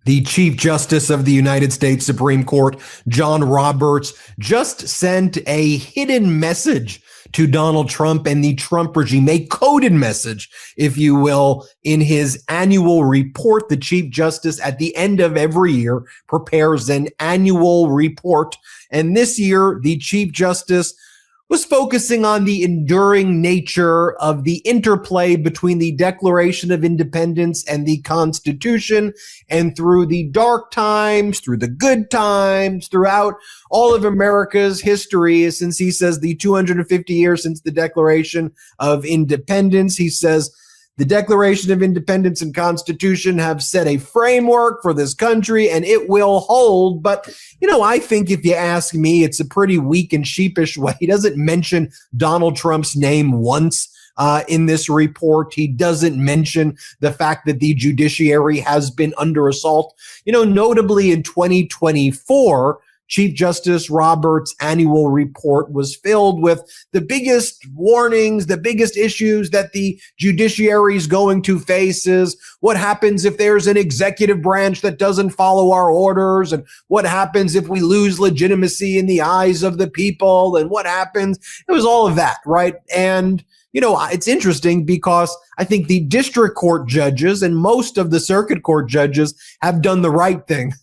The Chief Justice of the United States Supreme Court, John Roberts, just sent a hidden message to Donald Trump and the Trump regime, a coded message, if you will, in his annual report. The Chief Justice at the end of every year prepares an annual report. And this year, the Chief Justice was focusing on the enduring nature of the interplay between the Declaration of Independence and the Constitution, and through the dark times, through the good times, throughout all of America's history, since he says the 250 years since the Declaration of Independence. He says the Declaration of Independence and Constitution have set a framework for this country, and it will hold. But, I think if you ask me, it's a pretty weak and sheepish way. He doesn't mention Donald Trump's name once in this report. He doesn't mention the fact that the judiciary has been under assault. Notably in 2024, Chief Justice Roberts' annual report was filled with the biggest warnings, the biggest issues that the judiciary is going to face is what happens if there's an executive branch that doesn't follow our orders, and what happens if we lose legitimacy in the eyes of the people, and what happens. It was all of that, right? And it's interesting because I think the district court judges and most of the circuit court judges have done the right thing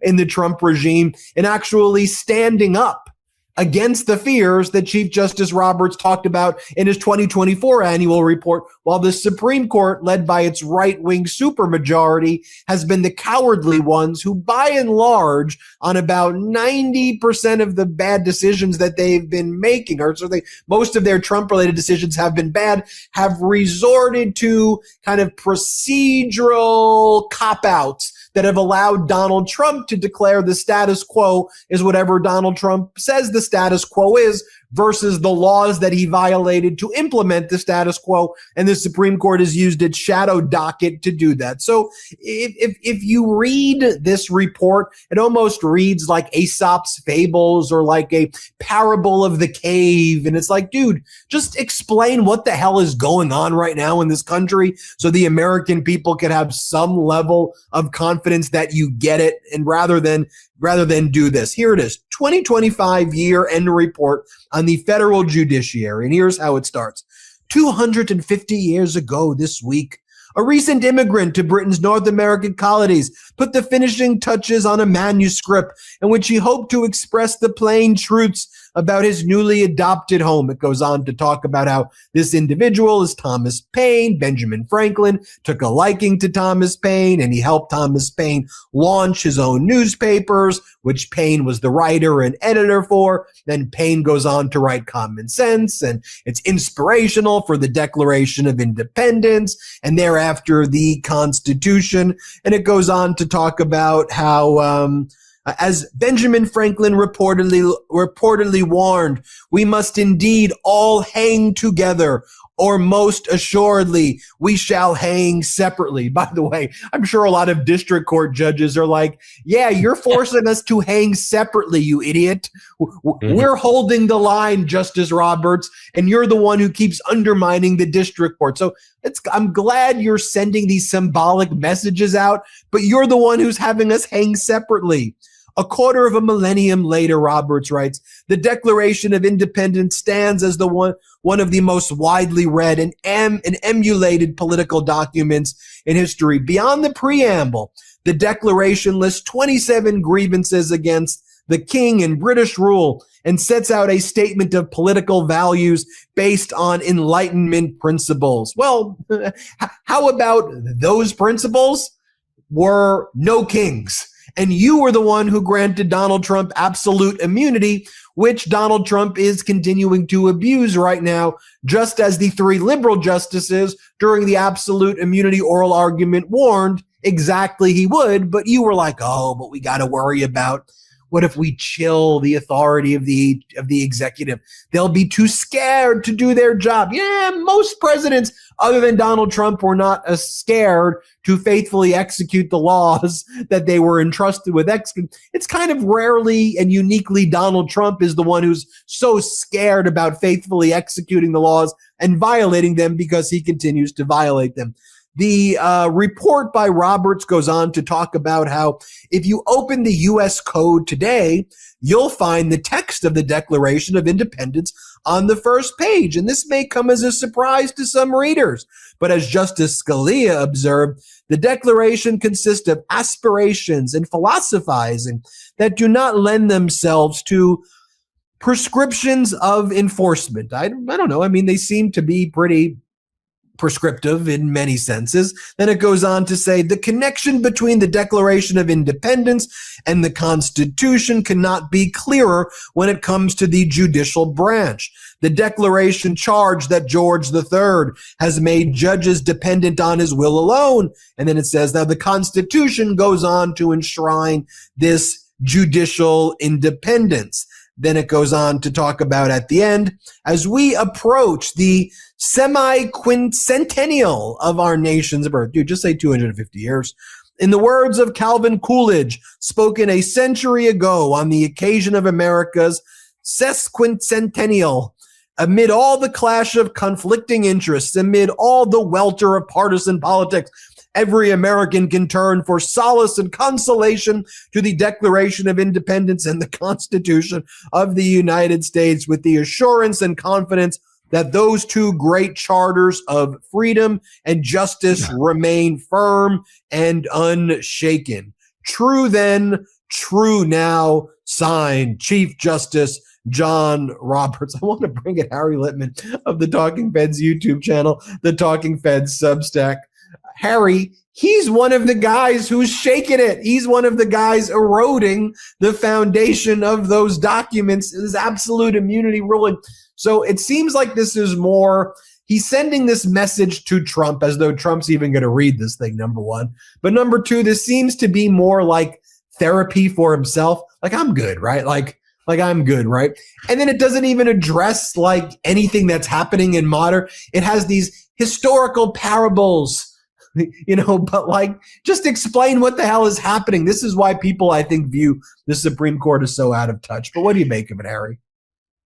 in the Trump regime in actually standing up against the fears that Chief Justice Roberts talked about in his 2024 annual report, while the Supreme Court, led by its right-wing supermajority, has been the cowardly ones who, by and large, on about 90% of the bad decisions that they've been making, or so most of their Trump-related decisions have been bad, have resorted to kind of procedural cop-outs that have allowed Donald Trump to declare the status quo is whatever Donald Trump says the status quo is, versus the laws that he violated to implement the status quo. And the Supreme Court has used its shadow docket to do that. So if you read this report, it almost reads like Aesop's fables or like a parable of the cave. And it's like, dude, just explain what the hell is going on right now in this country so the American people can have some level of confidence that you get it. And rather than do this, here it is, 2025 year-end report on the federal judiciary. And here's how it starts. 250 years ago this week, a recent immigrant to Britain's North American colonies put the finishing touches on a manuscript in which he hoped to express the plain truths about his newly adopted home. It goes on to talk about how this individual is Thomas Paine. Benjamin Franklin took a liking to Thomas Paine, and he helped Thomas Paine launch his own newspapers, which Paine was the writer and editor for. Then Paine goes on to write Common Sense, and it's inspirational for the Declaration of Independence, and thereafter the Constitution. And it goes on to talk about how as Benjamin Franklin reportedly warned, we must indeed all hang together, or most assuredly we shall hang separately. By the way, I'm sure a lot of district court judges are like, yeah, you're forcing us to hang separately, you idiot. We're holding the line, Justice Roberts, and you're the one who keeps undermining the district court. So I'm glad you're sending these symbolic messages out, but you're the one who's having us hang separately. A quarter of a millennium later, Roberts writes, the Declaration of Independence stands as the one of the most widely read and emulated political documents in history. Beyond the preamble, the Declaration lists 27 grievances against the king and British rule and sets out a statement of political values based on Enlightenment principles. Well, how about those principles were no kings? And you were the one who granted Donald Trump absolute immunity, which Donald Trump is continuing to abuse right now, just as the three liberal justices during the absolute immunity oral argument warned exactly he would. But you were like, oh, but we got to worry about what if we chill the authority of the executive? They'll be too scared to do their job. Yeah, most presidents other than Donald Trump were not as scared to faithfully execute the laws that they were entrusted with executing. It's kind of rarely and uniquely Donald Trump is the one who's so scared about faithfully executing the laws and violating them because he continues to violate them. The report by Roberts goes on to talk about how if you open the U.S. Code today, you'll find the text of the Declaration of Independence on the first page. And this may come as a surprise to some readers. But as Justice Scalia observed, the Declaration consists of aspirations and philosophizing that do not lend themselves to prescriptions of enforcement. I don't know. I mean, they seem to be pretty prescriptive in many senses. Then it goes on to say the connection between the Declaration of Independence and the Constitution cannot be clearer when it comes to the judicial branch. The Declaration charged that George III has made judges dependent on his will alone. And then it says now the Constitution goes on to enshrine this judicial independence. Then it goes on to talk about at the end, as we approach the semi-quincentennial of our nation's birth. Dude, just say 250 years. In the words of Calvin Coolidge, spoken a century ago on the occasion of America's sesquicentennial, amid all the clash of conflicting interests, amid all the welter of partisan politics, every American can turn for solace and consolation to the Declaration of Independence and the Constitution of the United States with the assurance and confidence that those two great charters of freedom and justice remain firm and unshaken. True then, true now, signed Chief Justice John Roberts. I want to bring in Harry Litman of the Talking Feds YouTube channel, the Talking Feds Substack. Harry, he's one of the guys who's shaking it. He's one of the guys eroding the foundation of those documents, this absolute immunity ruling. So it seems like this is more, he's sending this message to Trump as though Trump's even going to read this thing, number one. But number two, this seems to be more like therapy for himself. Like, I'm good, right? Like I'm good, right? And then it doesn't even address like anything that's happening in modern. It has these historical parables, but like, just explain what the hell is happening. This is why people, I think, view the Supreme Court as so out of touch. But what do you make of it, Harry?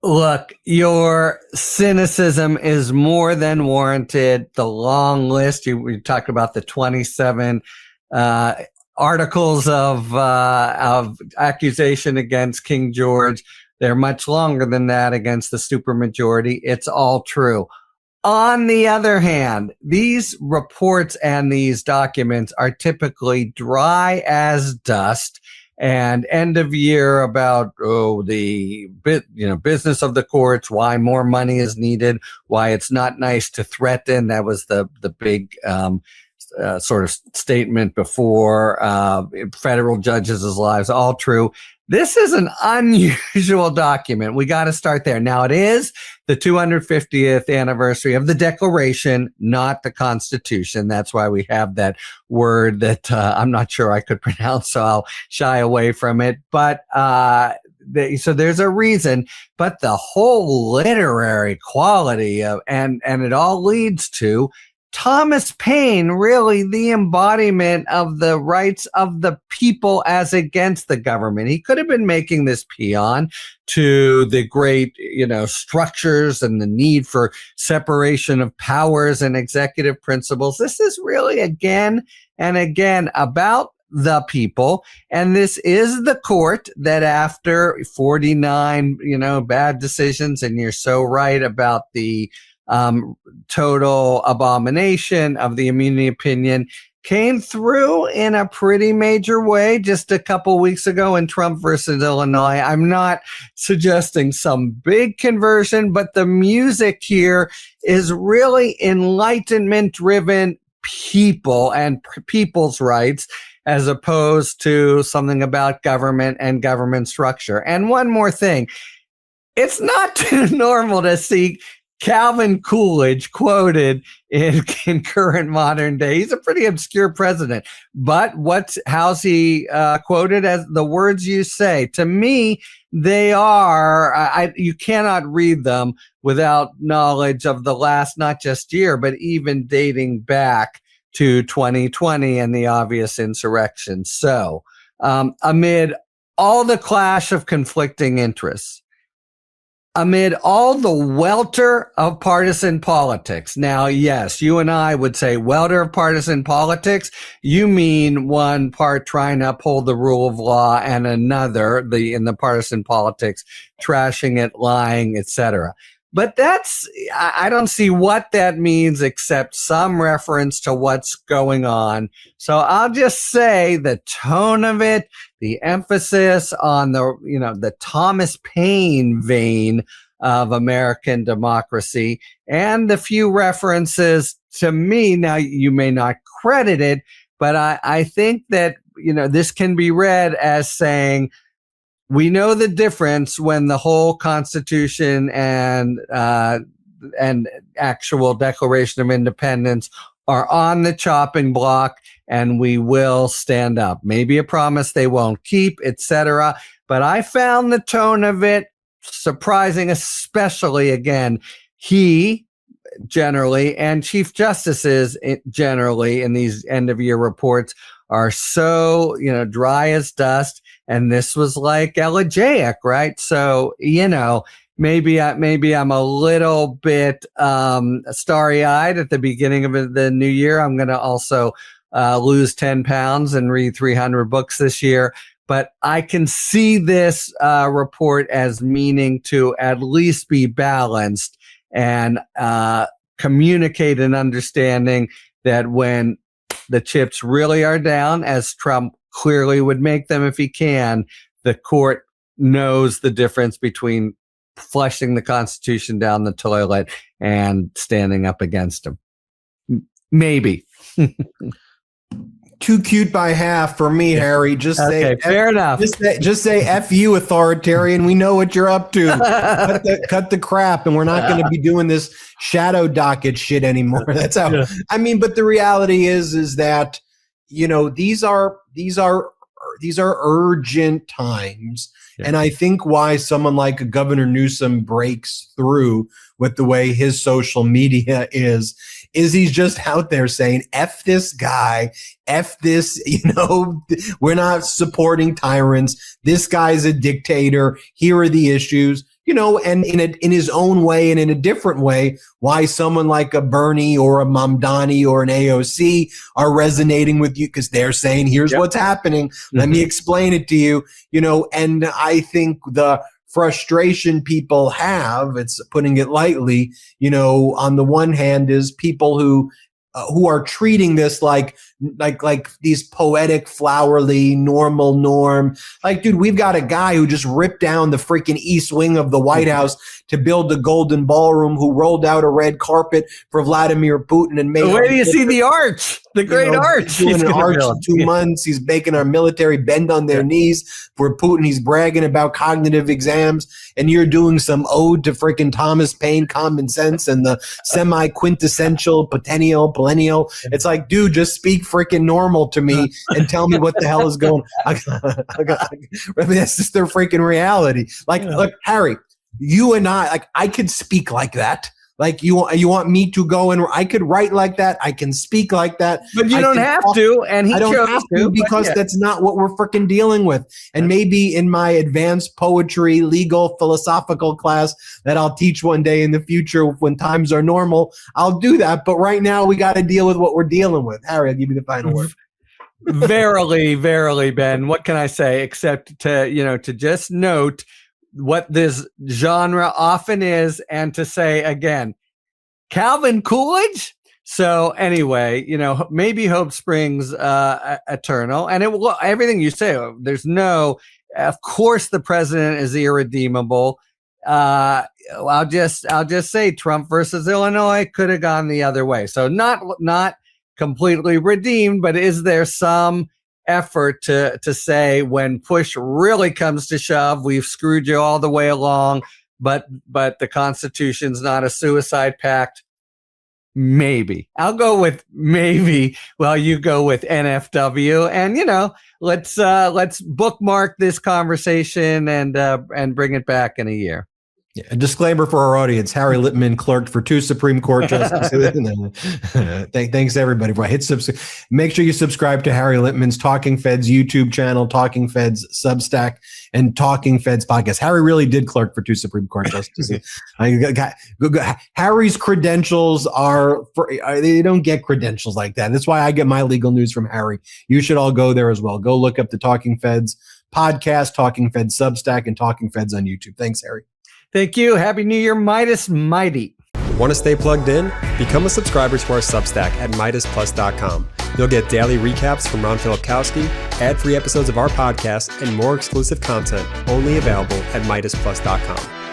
Look, your cynicism is more than warranted. The long list, we talked about the 27 articles of accusation against King George. They're much longer than that against the supermajority. It's all true. On the other hand, these reports and these documents are typically dry as dust and end of year about, the business of the courts, why more money is needed, why it's not nice to threaten. That was the big sort of statement before federal judges' lives. All true. This is an unusual document. We got to start there. Now, it is the 250th anniversary of the Declaration, not the Constitution. That's why we have that word that I'm not sure I could pronounce, so I'll shy away from it. But so there's a reason. But the whole literary quality of, and it all leads to Thomas Paine, really the embodiment of the rights of the people as against the government. He could have been making this paean to the great, structures and the need for separation of powers and executive principles. This is really again and again about the people. And this is the court that after 49, bad decisions, and you're so right about the total abomination of the immunity opinion, came through in a pretty major way just a couple weeks ago in Trump versus Illinois. I'm not suggesting some big conversion, but the music here is really enlightenment-driven people and people's rights, as opposed to something about government and government structure. And one more thing, it's not too normal to see Calvin Coolidge quoted in current modern day. He's a pretty obscure president, but how's he quoted? As the words you say. To me, they are, you cannot read them without knowledge of the last, not just year, but even dating back to 2020 and the obvious insurrection. So amid all the clash of conflicting interests, amid all the welter of partisan politics. Now, yes, you and I would say welter of partisan politics. You mean one part trying to uphold the rule of law and another, in the partisan politics, trashing it, lying, etc. But I don't see what that means except some reference to what's going on. So I'll just say the tone of it, the emphasis on the Thomas Paine vein of American democracy, and the few references to me. Now, you may not credit it, but I think that, this can be read as saying, we know the difference when the whole Constitution and actual Declaration of Independence are on the chopping block, and we will stand up. Maybe a promise they won't keep, etc. But I found the tone of it surprising, especially, again, he generally and Chief Justices generally in these end-of-year reports are so, dry as dust. And this was like elegiac, right? So, maybe I'm a little bit starry-eyed at the beginning of the new year. I'm going to also lose 10 pounds and read 300 books this year. But I can see this report as meaning to at least be balanced and communicate an understanding that when the chips really are down, as Trump clearly would make them if he can, the court knows the difference between flushing the Constitution down the toilet and standing up against him. Maybe. Too cute by half for me, Harry. Just say, fair enough. Just say F you, authoritarian. We know what you're up to. cut the crap, and we're not going to be doing this shadow docket shit anymore. That's how. Yeah. I mean, but the reality is that these are urgent times, and I think why someone like Governor Newsom breaks through with the way his social media is he's just out there saying, F this guy, F this, we're not supporting tyrants. This guy's a dictator. Here are the issues, and in his own way and in a different way, why someone like a Bernie or a Mamdani or an AOC are resonating with you, because they're saying, here's what's happening. Let me explain it to you, and I think the frustration people have, it's putting it lightly, on the one hand is people who are treating this like these poetic, flowery, normal norm. Like, dude, we've got a guy who just ripped down the freaking East Wing of the White House to build the Golden Ballroom, who rolled out a red carpet for Vladimir Putin and made. Where do you see the arch? The great arch. Doing an arch in 2 months. He's making our military bend on their knees for Putin. He's bragging about cognitive exams, and you're doing some ode to freaking Thomas Paine, common sense, and the semi-quintessential, perennial. It's like, dude, just speak freaking normal to me and tell me what the hell is going on. I mean, that's just their freaking reality. Like, look, Harry, you and I could speak like that. Like, you want me to go and I could write like that. I can speak like that. But you don't have to. And he chose to because that's not what we're freaking dealing with. And maybe in my advanced poetry, legal, philosophical class that I'll teach one day in the future when times are normal, I'll do that. But right now we got to deal with what we're dealing with. Harry, I'll give you the final word. Verily, verily, Ben. What can I say except to just note what this genre often is, and to say again, Calvin Coolidge. So anyway, maybe hope springs eternal, and it will. Everything you say, of course, the president is irredeemable. I'll just say Trump versus Illinois could have gone the other way. So not completely redeemed, but is there some effort to say, when push really comes to shove, we've screwed you all the way along, but the Constitution's not a suicide pact? Maybe. I'll go with maybe while you go with NFW, and let's bookmark this conversation and bring it back in a year. Yeah, a disclaimer for our audience: Harry Litman clerked for 2 Supreme Court justices. Thanks everybody. Make sure you subscribe to Harry Litman's Talking Feds YouTube channel, Talking Feds Substack, and Talking Feds podcast. Harry really did clerk for 2 Supreme Court justices. Harry's credentials they don't get credentials like that. That's why I get my legal news from Harry. You should all go there as well. Go look up the Talking Feds podcast, Talking Feds Substack, and Talking Feds on YouTube. Thanks, Harry. Thank you. Happy New Year, Midas Mighty. Want to stay plugged in? Become a subscriber to our Substack at MeidasPlus.com. You'll get daily recaps from Ron Filipkowski, ad-free episodes of our podcast, and more exclusive content only available at MeidasPlus.com.